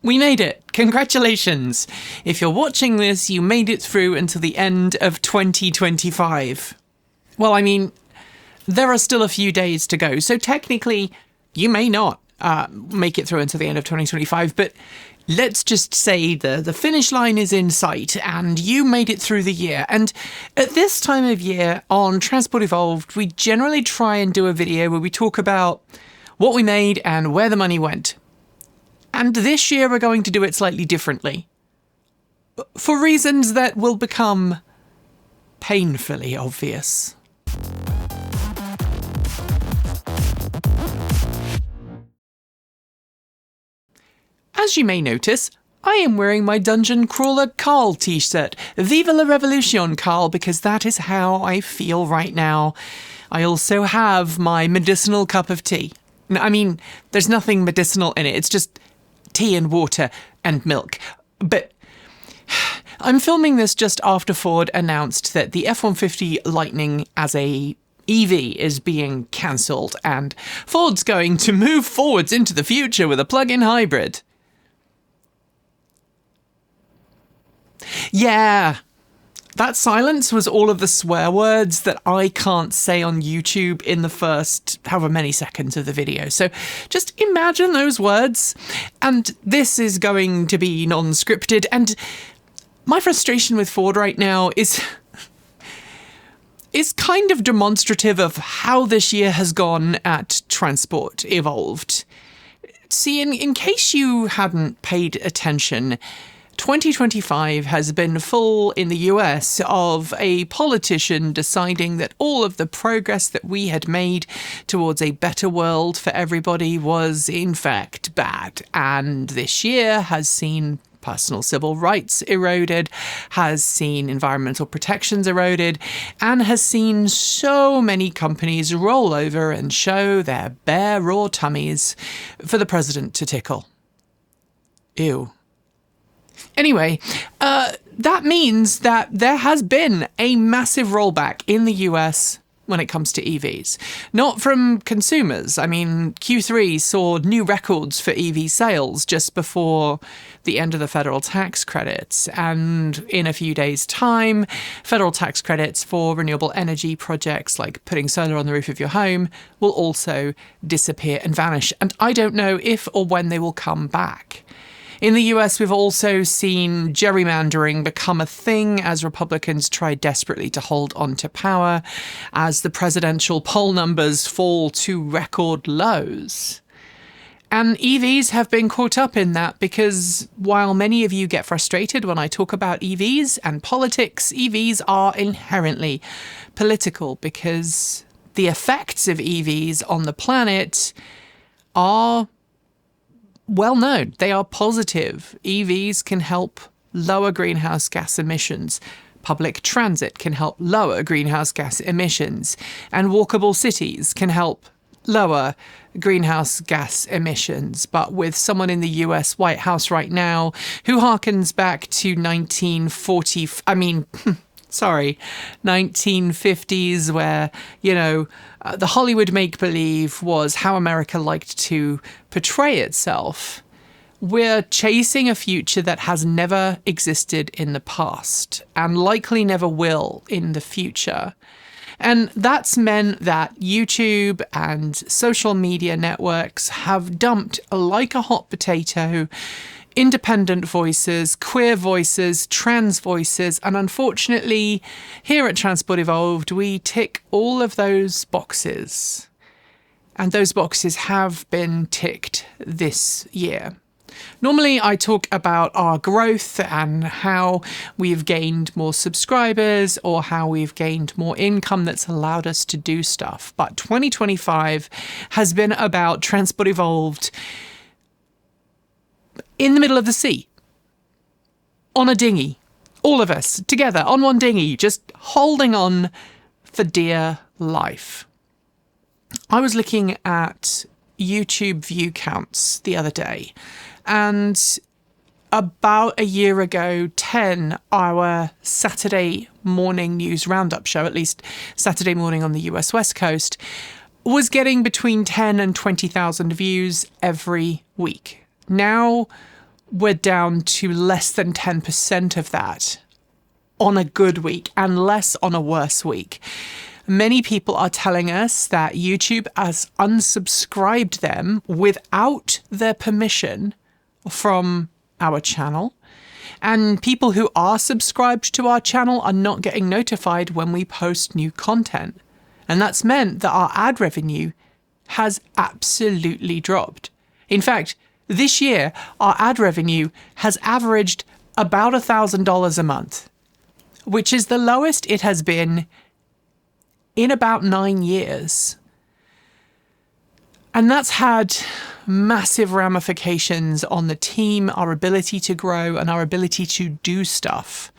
We made it! Congratulations! If you're watching this, you made it through until the end of 2025. Well, I mean, there are still a few days to go, so technically you may not make it through until the end of 2025, but let's just say the finish line is in sight and you made it through the year. And at this time of year on Transport Evolved, we generally try and do a video where we talk about what we made and where the money went. And this year we're going to do it slightly differently. For reasons that will become painfully obvious. As you may notice, I am wearing my Dungeon Crawler Carl t-shirt. Viva la Revolution, Carl, because that is how I feel right now. I also have my medicinal cup of tea. I mean, there's nothing medicinal in it, it's just tea and water and milk. But I'm filming this just after Ford announced that the F-150 Lightning as a EV is being cancelled and Ford's going to move forwards into the future with a plug-in hybrid. Yeah, that silence was all of the swear words that I can't say on YouTube in the first however many seconds of the video. So just imagine those words. And this is going to be non-scripted. And my frustration with Ford right now is kind of demonstrative of how this year has gone at Transport Evolved. See, in case you hadn't paid attention, 2025 has been full in the US of a politician deciding that all of the progress that we had made towards a better world for everybody was in fact bad. And this year has seen personal civil rights eroded, has seen environmental protections eroded, and has seen so many companies roll over and show their bare raw tummies for the president to tickle. Ew. Anyway, that means that there has been a massive rollback in the US when it comes to EVs. Not from consumers. I mean, Q3 saw new records for EV sales just before the end of the federal tax credits. And in a few days' time, federal tax credits for renewable energy projects like putting solar on the roof of your home will also disappear and vanish. And I don't know if or when they will come back. In the US, we've also seen gerrymandering become a thing as Republicans try desperately to hold on to power, as the presidential poll numbers fall to record lows. And EVs have been caught up in that because while many of you get frustrated when I talk about EVs and politics, EVs are inherently political because the effects of EVs on the planet are well known. They are positive. EVs can help lower greenhouse gas emissions. Public transit can help lower greenhouse gas emissions. And walkable cities can help lower greenhouse gas emissions. But with someone in the US White House right now who harkens back to 1950s, where, the Hollywood make-believe was how America liked to portray itself. We're chasing a future that has never existed in the past and likely never will in the future. And that's meant that YouTube and social media networks have dumped like a hot potato independent voices, queer voices, trans voices, and unfortunately, here at Transport Evolved, we tick all of those boxes. And those boxes have been ticked this year. Normally, I talk about our growth and how we've gained more subscribers or how we've gained more income that's allowed us to do stuff. But 2025 has been about Transport Evolved in the middle of the sea, on a dinghy, all of us together on one dinghy, just holding on for dear life. I was looking at YouTube view counts the other day, and about a year ago, 10, our Saturday morning news roundup show, at least Saturday morning on the US West Coast, was getting between 10 and 20,000 views every week. Now we're down to less than 10% of that on a good week and less on a worse week. Many people are telling us that YouTube has unsubscribed them without their permission from our channel. And people who are subscribed to our channel are not getting notified when we post new content. And that's meant that our ad revenue has absolutely dropped. In fact, this year, our ad revenue has averaged about $1,000 a month, which is the lowest it has been in about 9 years. And that's had massive ramifications on the team, our ability to grow, and our ability to do stuff.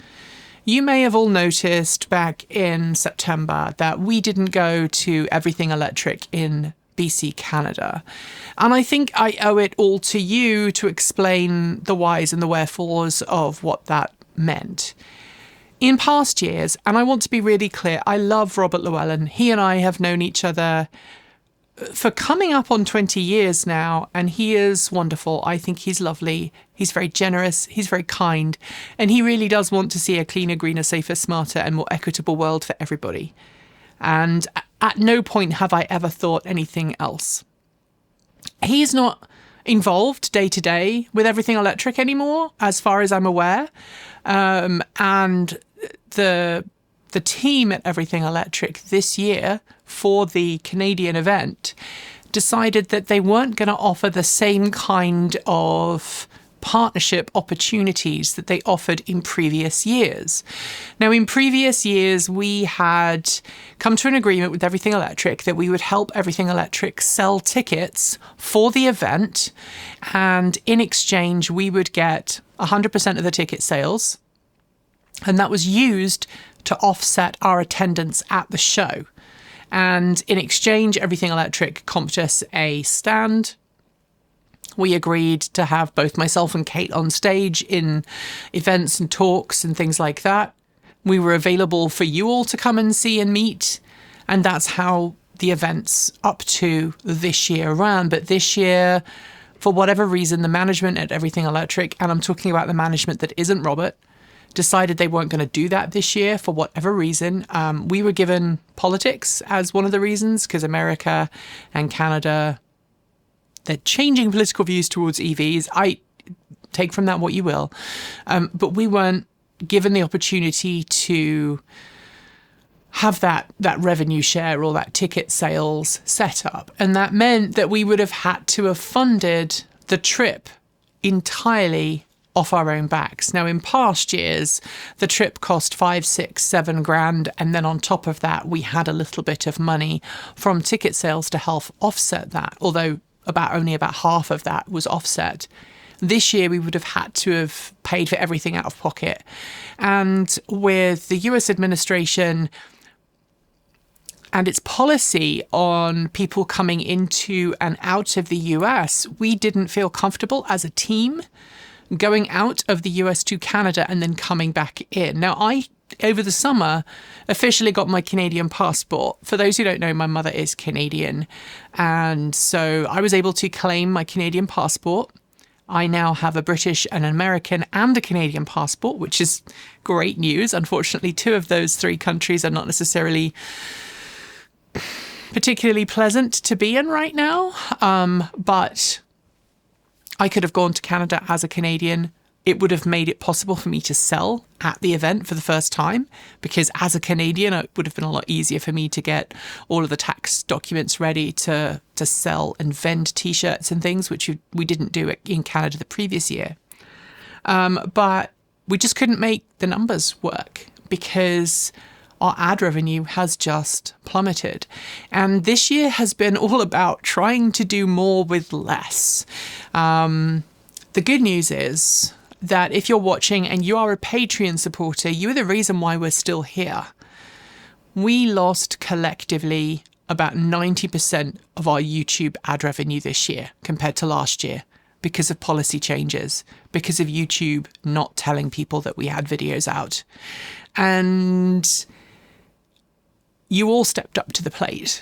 You may have all noticed back in September that we didn't go to Everything Electric in BC, Canada. And I think I owe it all to you to explain the whys and the wherefores of what that meant. In past years, and I want to be really clear, I love Robert Llewellyn. He and I have known each other for coming up on 20 years now, and he is wonderful. I think he's lovely. He's very generous. He's very kind. And he really does want to see a cleaner, greener, safer, smarter, and more equitable world for everybody. And at no point have I ever thought anything else. He's not involved day to day with Everything Electric anymore, as far as I'm aware. And the team at Everything Electric this year for the Canadian event decided that they weren't going to offer the same kind of partnership opportunities that they offered in previous years. Now, in previous years, we had come to an agreement with Everything Electric that we would help Everything Electric sell tickets for the event, and in exchange, we would get 100% of the ticket sales, and that was used to offset our attendance at the show. And in exchange, Everything Electric comped us a stand. We agreed to have both myself and Kate on stage in events and talks and things like that. We were available for you all to come and see and meet. And that's how the events up to this year ran. But this year, for whatever reason, the management at Everything Electric, and I'm talking about the management that isn't Robert, decided they weren't going to do that this year for whatever reason. We were given politics as one of the reasons, because America and Canada, they're changing political views towards EVs. I take from that what you will. But we weren't given the opportunity to have that revenue share or that ticket sales set up. And that meant that we would have had to have funded the trip entirely off our own backs. Now, in past years, the trip cost 5, 6, 7 grand. And then on top of that, we had a little bit of money from ticket sales to help offset that, although only about half of that was offset. This year, we would have had to have paid for everything out of pocket. And with the US administration and its policy on people coming into and out of the US, we didn't feel comfortable as a team going out of the US to Canada and then coming back in. Now, I, over the summer, officially got my Canadian passport. For those who don't know, my mother is Canadian. And so I was able to claim my Canadian passport. I now have a British, an American, and a Canadian passport, which is great news. Unfortunately, 2 of those 3 countries are not necessarily particularly pleasant to be in right now. But I could have gone to Canada as a Canadian. It would have made it possible for me to sell at the event for the first time, because as a Canadian, it would have been a lot easier for me to get all of the tax documents ready to sell and vend T-shirts and things, which we didn't do in Canada the previous year. But we just couldn't make the numbers work because our ad revenue has just plummeted. And this year has been all about trying to do more with less. The good news is that if you're watching and you are a Patreon supporter, you are the reason why we're still here. We lost collectively about 90% of our YouTube ad revenue this year compared to last year because of policy changes, because of YouTube not telling people that we had videos out. And you all stepped up to the plate.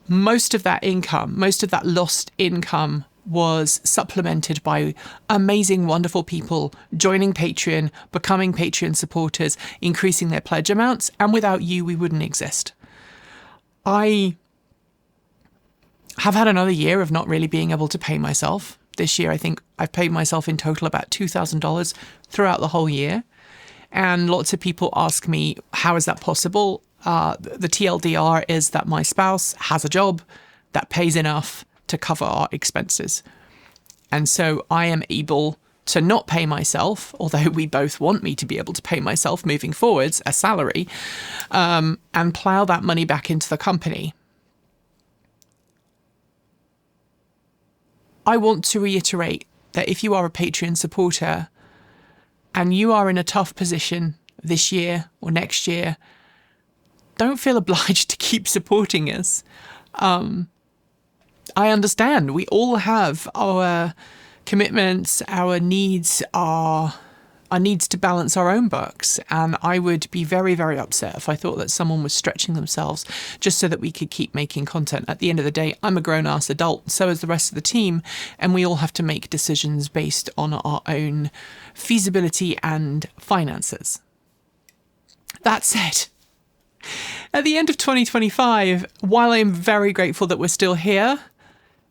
Most of that income, most of that lost income was supplemented by amazing, wonderful people joining Patreon, becoming Patreon supporters, increasing their pledge amounts, and without you, we wouldn't exist. I have had another year of not really being able to pay myself. This year, I think I've paid myself in total about $2,000 throughout the whole year. And lots of people ask me, how is that possible? The TLDR is that my spouse has a job that pays enough to cover our expenses. And so I am able to not pay myself, although we both want me to be able to pay myself moving forwards, a salary, and plow that money back into the company. I want to reiterate that if you are a Patreon supporter and you are in a tough position this year or next year, don't feel obliged to keep supporting us. I understand we all have our commitments, our needs, our needs to balance our own books. And I would be very, very upset if I thought that someone was stretching themselves just so that we could keep making content. At the end of the day, I'm a grown-ass adult, so is the rest of the team, and we all have to make decisions based on our own feasibility and finances. That said, at the end of 2025, while I'm very grateful that we're still here,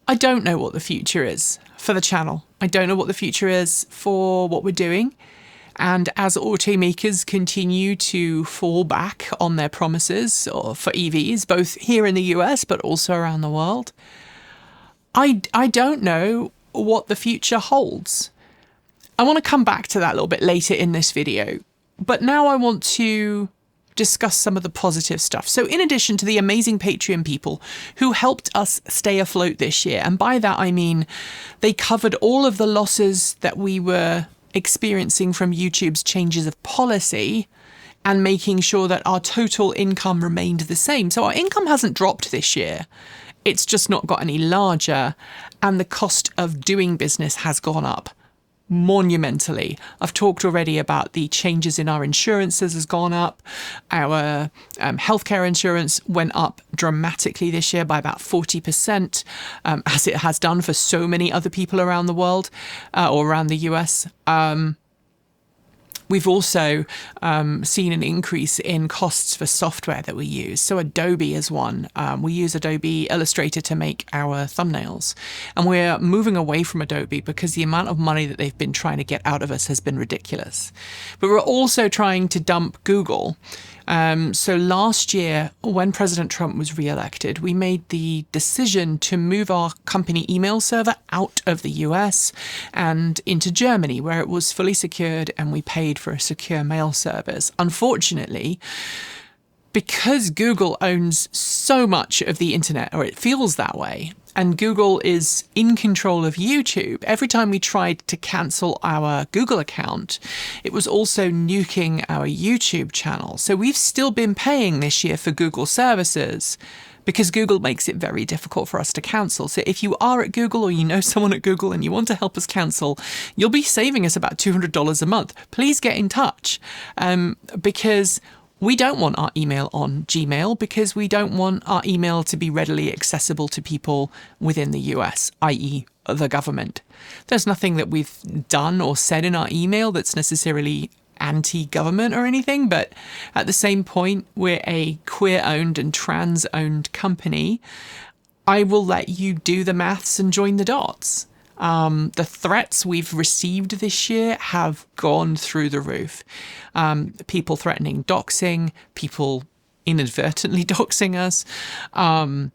I don't know what the future is for the channel. I don't know what the future is for what we're doing. And as automakers continue to fall back on their promises for EVs, both here in the US, but also around the world, I don't know what the future holds. I want to come back to that a little bit later in this video, but now I want to discuss some of the positive stuff. So in addition to the amazing Patreon people who helped us stay afloat this year, and by that I mean they covered all of the losses that we were experiencing from YouTube's changes of policy and making sure that our total income remained the same. So our income hasn't dropped this year. It's just not got any larger, and the cost of doing business has gone up monumentally. I've talked already about the changes in our insurances has gone up. Our healthcare insurance went up dramatically this year by about 40%, as it has done for so many other people around the world or around the US. We've also seen an increase in costs for software that we use. So Adobe is one. We use Adobe Illustrator to make our thumbnails. And we're moving away from Adobe because the amount of money that they've been trying to get out of us has been ridiculous. But we're also trying to dump Google. So last year, when President Trump was re-elected, we made the decision to move our company email server out of the US and into Germany, where it was fully secured and we paid for a secure mail service. Unfortunately, because Google owns so much of the internet, or it feels that way, and Google is in control of YouTube, every time we tried to cancel our Google account, it was also nuking our YouTube channel. So we've still been paying this year for Google services because Google makes it very difficult for us to cancel. So if you are at Google or you know someone at Google and you want to help us cancel, you'll be saving us about $200 a month. Please get in touch because we don't want our email on Gmail because we don't want our email to be readily accessible to people within the US, i.e. the government. There's nothing that we've done or said in our email that's necessarily anti-government or anything, but at the same point, we're a queer-owned and trans-owned company. I will let you do the maths and join the dots. The threats we've received this year have gone through the roof. People threatening doxing, people inadvertently doxing us. And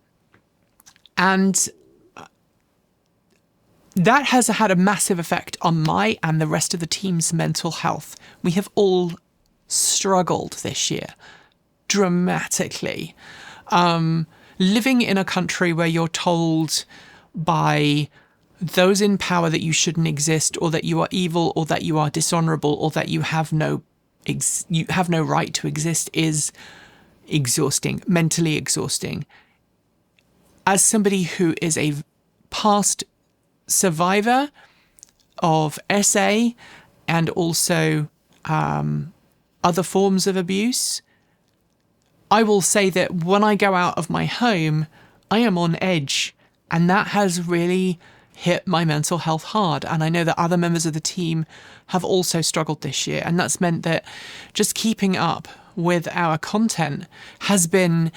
that has had a massive effect on my and the rest of the team's mental health. We have all struggled this year dramatically. Living in a country where you're told by those in power that you shouldn't exist, or that you are evil, or that you are dishonorable, or that you have no right to exist is exhausting, mentally exhausting. As somebody who is a past survivor of SA and also other forms of abuse, I will say that when I go out of my home, I am on edge, and that has really hit my mental health hard. And I know that other members of the team have also struggled this year. And that's meant that just keeping up with our content has been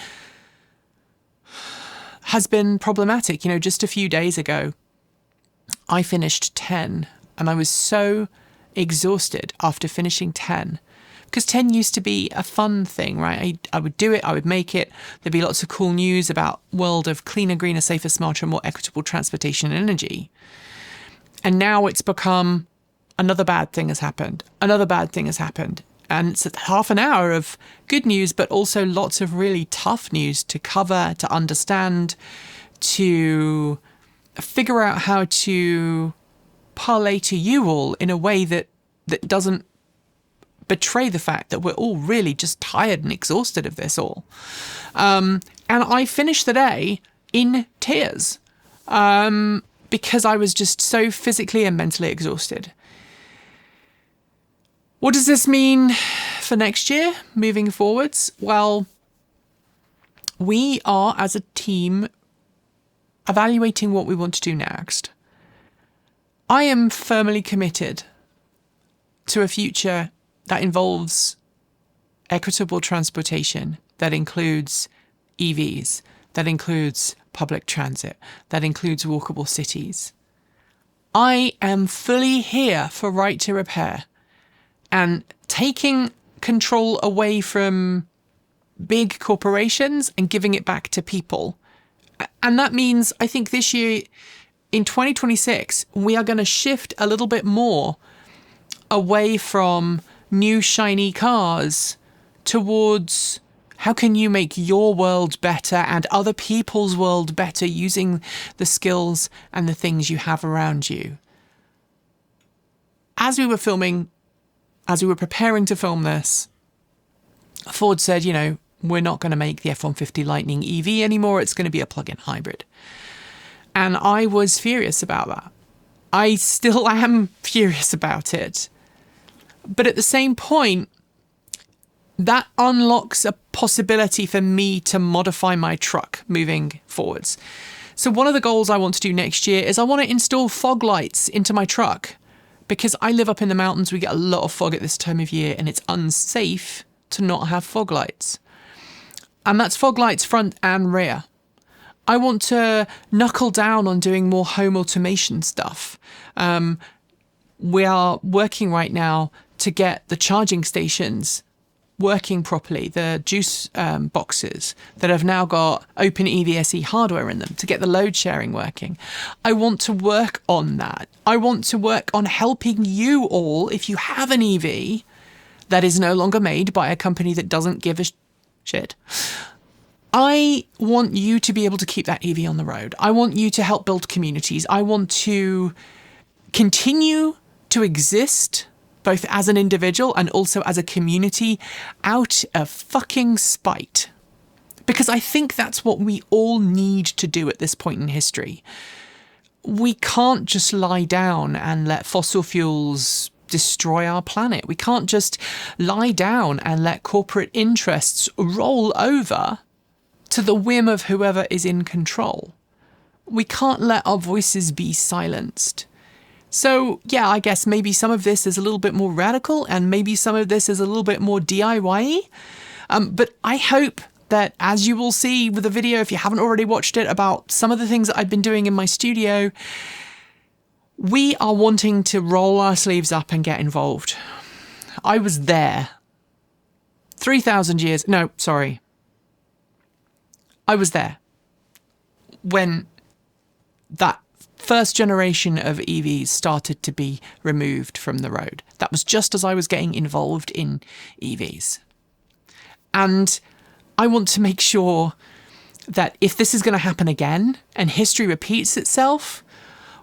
problematic. You know, just a few days ago, I finished 10 and I was so exhausted after finishing 10. Because 10 used to be a fun thing, right? I would do it, I would make it. There'd be lots of cool news about world of cleaner, greener, safer, smarter, more equitable transportation and energy. And now it's become another bad thing has happened. Another bad thing has happened. And it's half an hour of good news, but also lots of really tough news to cover, to understand, to figure out how to parlay to you all in a way that doesn't betray the fact that we're all really just tired and exhausted of this all. And I finished the day in tears because I was just so physically and mentally exhausted. What does this mean for next year, moving forwards? Well, we are, as a team, evaluating what we want to do next. I am firmly committed to a future that involves equitable transportation, that includes EVs, that includes public transit, that includes walkable cities. I am fully here for right to repair and taking control away from big corporations and giving it back to people. And that means, I think this year, in 2026, we are going to shift a little bit more away from new shiny cars towards how can you make your world better and other people's world better using the skills and the things you have around you. As we were preparing to film this, Ford said, you know, we're not going to make the F-150 Lightning EV anymore. It's going to be a plug-in hybrid. And I was furious about that. I still am furious about it. But at the same point, that unlocks a possibility for me to modify my truck moving forwards. So one of the goals I want to do next year is I want to install fog lights into my truck, because I live up in the mountains. We get a lot of fog at this time of year and it's unsafe to not have fog lights. And that's fog lights front and rear. I want to knuckle down on doing more home automation stuff. We are working right now to get the charging stations working properly, the juice boxes that have now got open EVSE hardware in them, to get the load sharing working. I want to work on that. I want to work on helping you all, if you have an EV that is no longer made by a company that doesn't give a shit. I want you to be able to keep that EV on the road. I want you to help build communities. I want to continue to exist both as an individual and also as a community out of fucking spite. Because I think that's what we all need to do at this point in history. We can't just lie down and let fossil fuels destroy our planet. We can't just lie down and let corporate interests roll over to the whim of whoever is in control. We can't let our voices be silenced. So, yeah, I guess maybe some of this is a little bit more radical and maybe some of this is a little bit more DIY-y. But I hope that, as you will see with the video, if you haven't already watched it, about some of the things that I've been doing in my studio, we are wanting to roll our sleeves up and get involved. I was there. 3,000 years... No, sorry. I was there when that first generation of EVs started to be removed from the road. That was just as I was getting involved in EVs. And I want to make sure that if this is going to happen again and history repeats itself,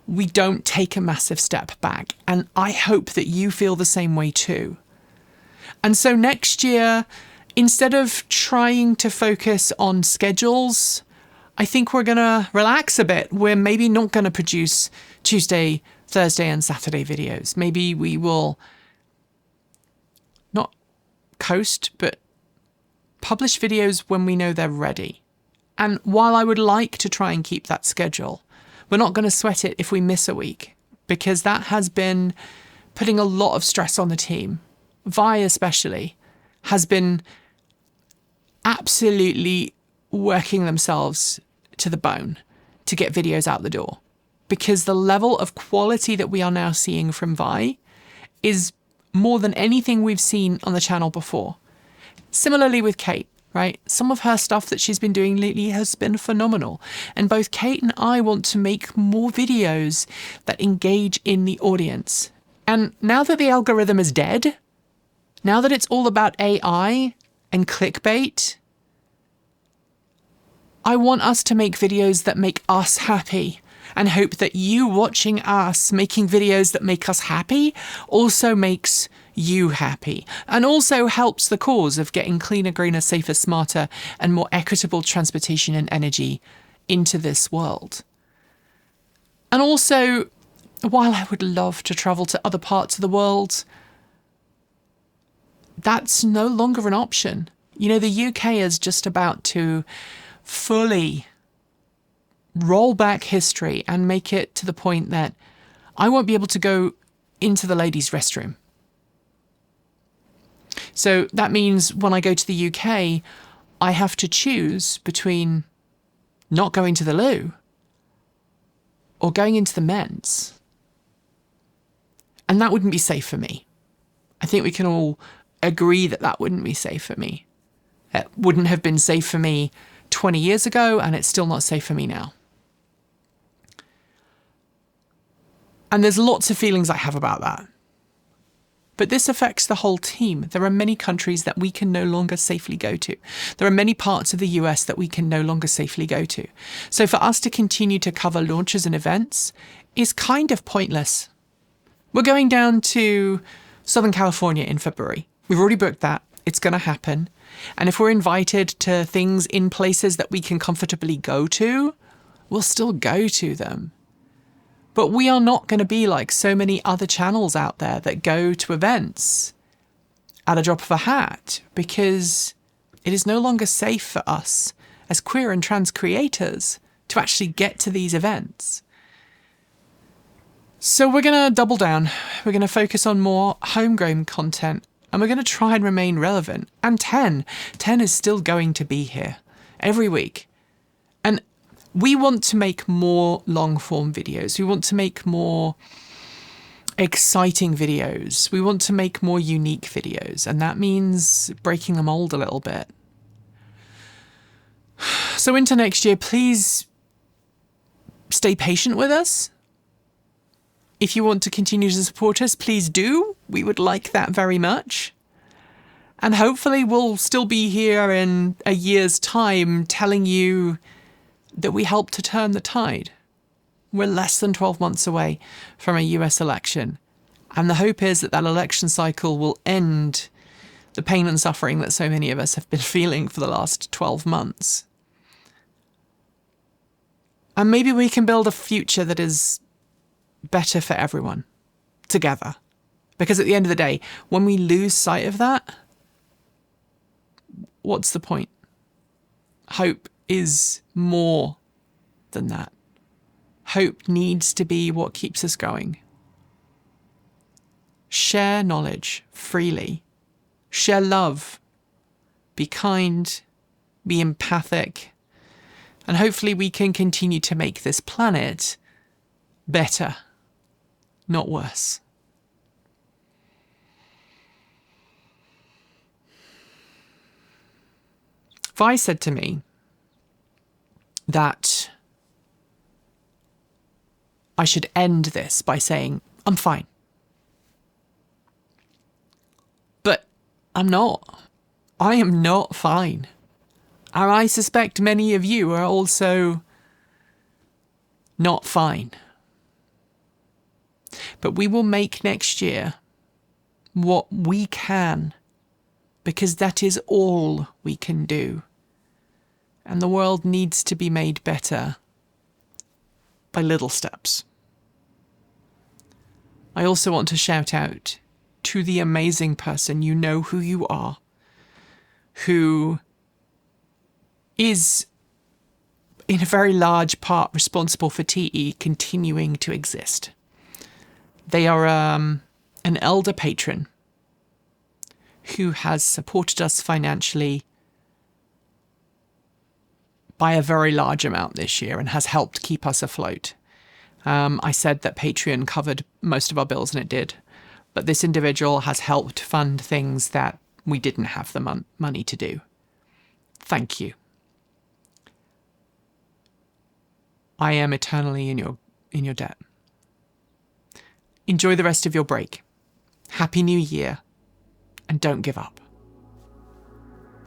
we don't take a massive step back. And I hope that you feel the same way too. And so next year, instead of trying to focus on schedules, I think we're going to relax a bit. We're maybe not going to produce Tuesday, Thursday, and Saturday videos. Maybe we will not coast, but publish videos when we know they're ready. And while I would like to try and keep that schedule, We're not going to sweat it if we miss a week, because that has been putting a lot of stress on the team. Vi especially has been absolutely working themselves to the bone to get videos out the door, because the level of quality that we are now seeing from Vi is more than anything we've seen on the channel before. Similarly with Kate, right? Some of her stuff that she's been doing lately has been phenomenal. And both Kate and I want to make more videos that engage in the audience. And now that the algorithm is dead, now that it's all about AI and clickbait, I want us to make videos that make us happy, and hope that you watching us making videos that make us happy also makes you happy, and also helps the cause of getting cleaner, greener, safer, smarter, and more equitable transportation and energy into this world. And also, while I would love to travel to other parts of the world, that's no longer an option. You know, the UK is just about to fully roll back history and make it to the point that I won't be able to go into the ladies' restroom. So that means when I go to the UK, I have to choose between not going to the loo or going into the men's. And that wouldn't be safe for me. I think we can all agree that that wouldn't be safe for me. It wouldn't have been safe for me 20 years ago, and it's still not safe for me now. And there's lots of feelings I have about that. But this affects the whole team. There are many countries that we can no longer safely go to. There are many parts of the US that we can no longer safely go to. So for us to continue to cover launches and events is kind of pointless. We're going down to Southern California in February. We've already booked that. It's going to happen. And if we're invited to things in places that we can comfortably go to, we'll still go to them. But we are not going to be like so many other channels out there that go to events at a drop of a hat, because it is no longer safe for us as queer and trans creators to actually get to these events. So we're going to double down. We're going to focus on more homegrown content, and we're going to try and remain relevant. And 10 is still going to be here every week. And we want to make more long-form videos. We want to make more exciting videos. We want to make more unique videos. And that means breaking the mold a little bit. So into next year, please stay patient with us. If you want to continue to support us, please do. We would like that very much. And hopefully we'll still be here in a year's time telling you that we helped to turn the tide. We're less than 12 months away from a US election. And the hope is that that election cycle will end the pain and suffering that so many of us have been feeling for the last 12 months. And maybe we can build a future that is better for everyone, together. Because at the end of the day, when we lose sight of that, what's the point? Hope is more than that. Hope needs to be what keeps us going. Share knowledge freely. Share love. Be kind. Be empathic. And hopefully we can continue to make this planet better, not worse. Vi said to me that I should end this by saying, I'm fine. But I'm not. I am not fine. And I suspect many of you are also not fine. But we will make next year what we can, because that is all we can do. And the world needs to be made better by little steps. I also want to shout out to the amazing person, you know who you are, who is in a very large part responsible for TE continuing to exist. They are an elder patron who has supported us financially by a very large amount this year and has helped keep us afloat. I said that Patreon covered most of our bills, and it did. But this individual has helped fund things that we didn't have the money to do. Thank you. I am eternally in your debt. Enjoy the rest of your break. Happy New Year. And don't give up.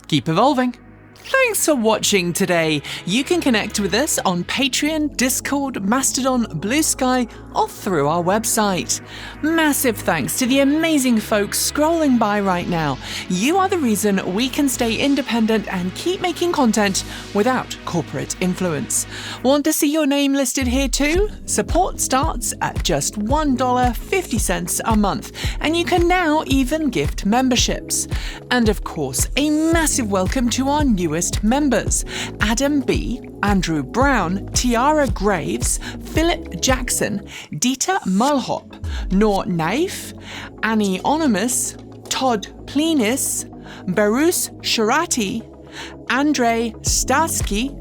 Keep evolving. Thanks for watching today. You can connect with us on Patreon, Discord, Mastodon, Blue Sky, or through our website. Massive thanks to the amazing folks scrolling by right now. You are the reason we can stay independent and keep making content without corporate influence. Want to see your name listed here too? Support starts at just $1.50 a month, and you can now even gift memberships. And of course, a massive welcome to our newest members: Adam B, Andrew Brown, Tiara Graves, Philip Jackson, Dieter Mulhop, Noor Naif, Annie Onimus, Todd Plenus, Barus Sharati, Andrei Starsky,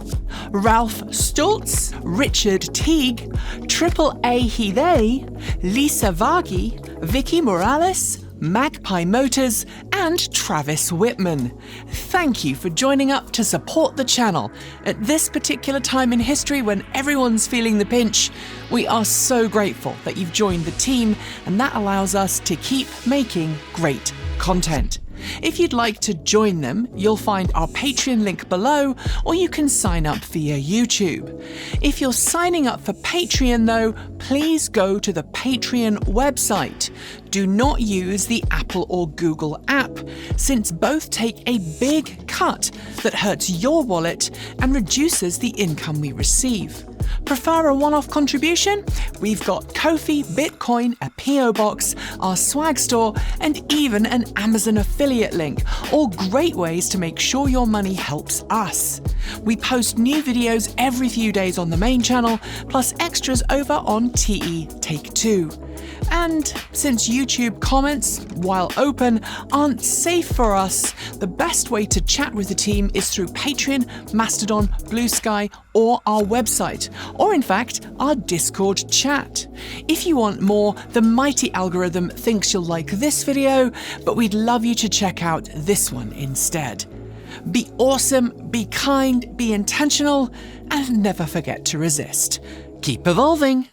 Ralph Stultz, Richard Teague, Triple A He Lisa Vargi, Vicky Morales, Magpie Motors, and Travis Whitman. Thank you for joining up to support the channel. At this particular time in history when everyone's feeling the pinch, we are so grateful that you've joined the team, and that allows us to keep making great content. If you'd like to join them, you'll find our Patreon link below, or you can sign up via YouTube. If you're signing up for Patreon though, please go to the Patreon website. Do not use the Apple or Google app, since both take a big cut that hurts your wallet and reduces the income we receive. Prefer a one-off contribution? We've got Ko-fi, Bitcoin, a PO box, our swag store, and even an Amazon affiliate link, all great ways to make sure your money helps us. We post new videos every few days on the main channel, plus extras over on TE Take 2. And since YouTube comments, while open, aren't safe for us, the best way to chat with the team is through Patreon, Mastodon, Blue Sky, or our website, or in fact, our Discord chat. If you want more, the mighty algorithm thinks you'll like this video, but we'd love you to check out this one instead. Be awesome, be kind, be intentional, and never forget to resist. Keep evolving!